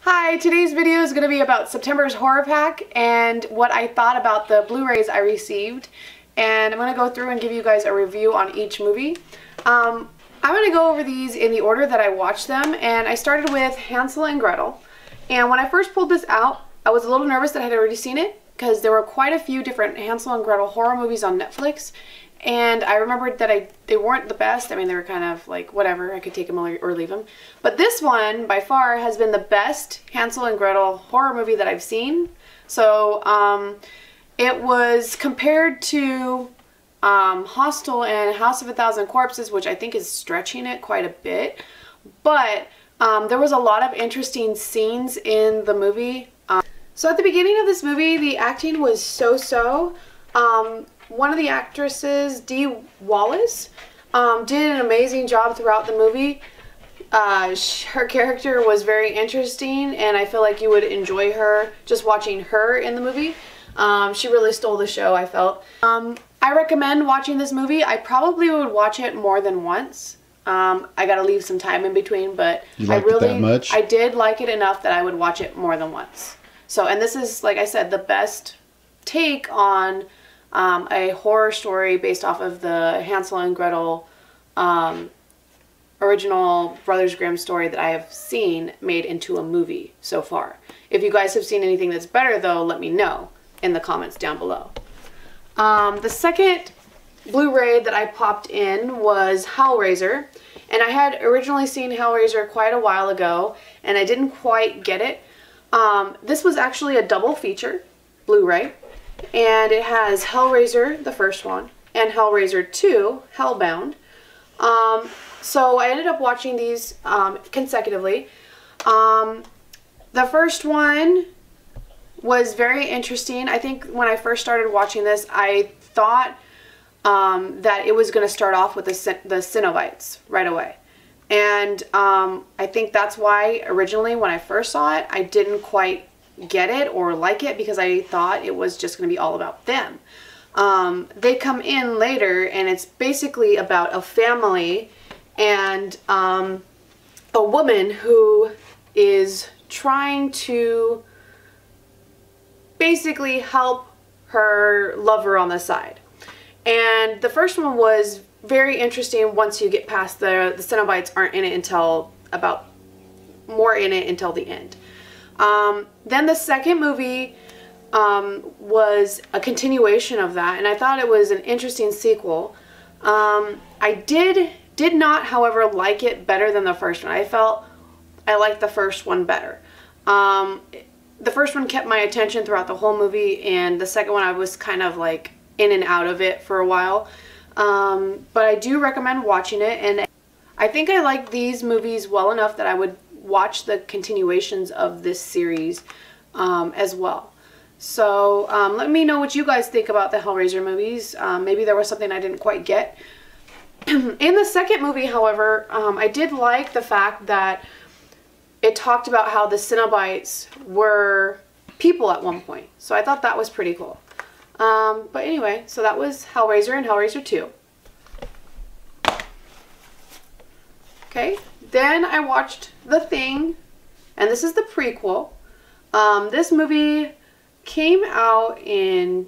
Hi, today's video is going to be about September's horror pack and what I thought about the Blu-rays I received. And I'm going to go through and give you guys a review on each movie. I'm going to go over these in the order that I watched them, and I started with Hansel and Gretel. And when I first pulled this out, I was a little nervous that I had already seen it because there were quite a few different Hansel and Gretel horror movies on Netflix. And I remembered that they weren't the best. I mean, they were kind of like, whatever, I could take them or leave them. But this one, by far, has been the best Hansel and Gretel horror movie that I've seen. So, it was compared to Hostel and House of a Thousand Corpses, which I think is stretching it quite a bit. But there was a lot of interesting scenes in the movie. So at the beginning of this movie, the acting was so-so. One of the actresses, Dee Wallace, did an amazing job throughout the movie. Her character was very interesting, and I feel like you would enjoy her just watching her in the movie. She really stole the show, I felt. I recommend watching this movie. I probably would watch it more than once. I gotta leave some time in between, but you liked it that much? I did like it enough that I would watch it more than once. So, and this is, like I said, the best take on a horror story based off of the Hansel and Gretel original Brothers Grimm story that I have seen made into a movie so far. If you guys have seen anything that's better, though, let me know in the comments down below. The second Blu-ray that I popped in was Hellraiser, and I had originally seen Hellraiser quite a while ago, and I didn't quite get it. This was actually a double feature Blu-ray. And it has Hellraiser, the first one, and Hellraiser 2, Hellbound. So I ended up watching these consecutively. The first one was very interesting. I think when I first started watching this, I thought that it was going to start off with the Cenobites right away. And I think that's why originally when I first saw it, I didn't quite get it or like it because I thought it was just going to be all about them. They come in later, and it's basically about a family and a woman who is trying to basically help her lover on the side. And the first one was very interesting once you get past the Cenobites aren't in it until about more in it until the end. Then the second movie was a continuation of that, and I thought it was an interesting sequel. I did not, however, like it better than the first one. I felt I liked the first one better. The first one kept my attention throughout the whole movie, and the second one I was kind of like in and out of it for a while. But I do recommend watching it, and I think I like these movies well enough that I would watch the continuations of this series as well. So let me know what you guys think about the Hellraiser movies. Maybe there was something I didn't quite get. In the second movie, however, I did like the fact that it talked about how the Cenobites were people at one point. So I thought that was pretty cool. But anyway, so that was Hellraiser and Hellraiser 2. Okay, then I watched The Thing, and this is the prequel. This movie came out in,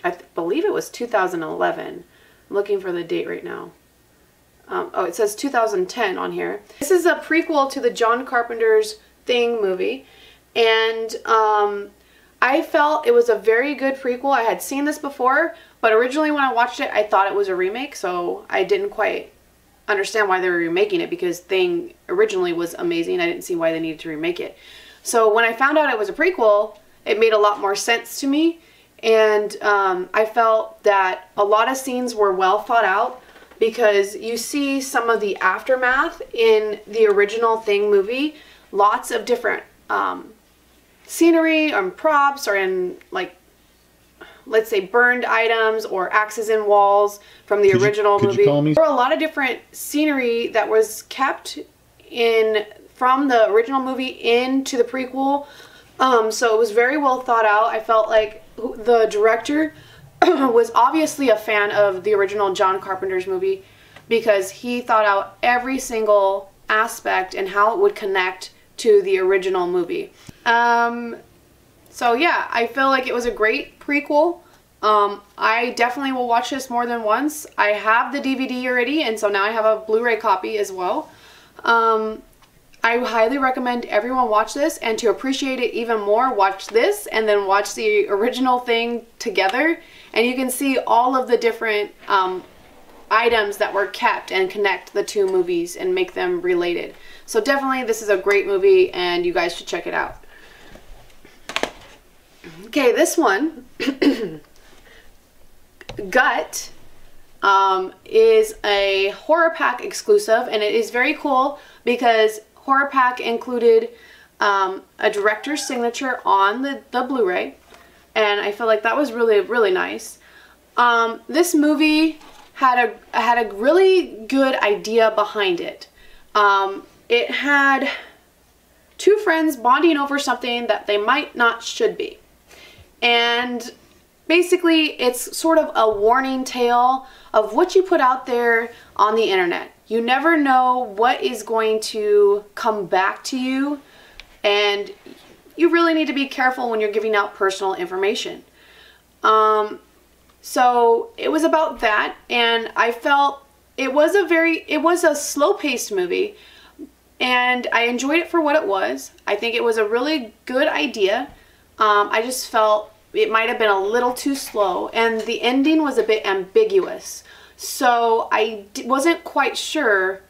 I believe it was 2011. I'm looking for the date right now. Oh, it says 2010 on here. This is a prequel to the John Carpenter's Thing movie, and I felt it was a very good prequel. I had seen this before, but originally when I watched it, I thought it was a remake, so I didn't quite understand why they were remaking it because Thing originally was amazing. I didn't see why they needed to remake it. So when I found out it was a prequel, it made a lot more sense to me, and I felt that a lot of scenes were well thought out because you see some of the aftermath in the original Thing movie. Lots of different scenery or props, or in, like, let's say burned items or axes in walls from the original movie. There were a lot of different scenery that was kept in from the original movie into the prequel. So it was very well thought out. I felt like the director was obviously a fan of the original John Carpenter's movie because he thought out every single aspect and how it would connect to the original movie. So yeah, I feel like it was a great prequel. I definitely will watch this more than once. I have the DVD already, and so now I have a Blu-ray copy as well. I highly recommend everyone watch this, and to appreciate it even more, watch this and then watch the original thing together, and you can see all of the different items that were kept and connect the two movies and make them related. So definitely this is a great movie and you guys should check it out. Okay, this one, Gut, is a Horror Pack exclusive, and it is very cool because Horror Pack included a director's signature on the Blu-ray, and I feel like that was really nice. This movie had a really good idea behind it. It had two friends bonding over something that they might not should be. And basically it's sort of a warning tale of what you put out there on the internet. You never know what is going to come back to you, and you really need to be careful when you're giving out personal information. So it was about that, and I felt it was a slow-paced movie, and I enjoyed it for what it was. I think it was a really good idea. I just felt it might have been a little too slow, and the ending was a bit ambiguous. So I wasn't quite sure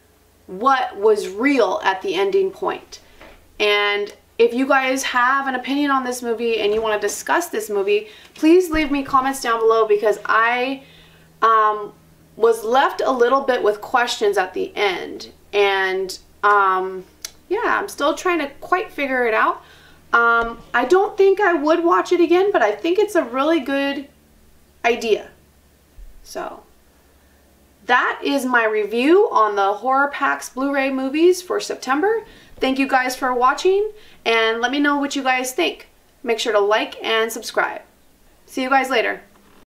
what was real at the ending point. And if you guys have an opinion on this movie and you want to discuss this movie, please leave me comments down below, because I was left a little bit with questions at the end. And yeah, I'm still trying to quite figure it out. I don't think I would watch it again, but I think it's a really good idea. So that is my review on the Horror Packs Blu-ray movies for September. Thank you guys for watching, and let me know what you guys think. Make sure to like and subscribe. See you guys later.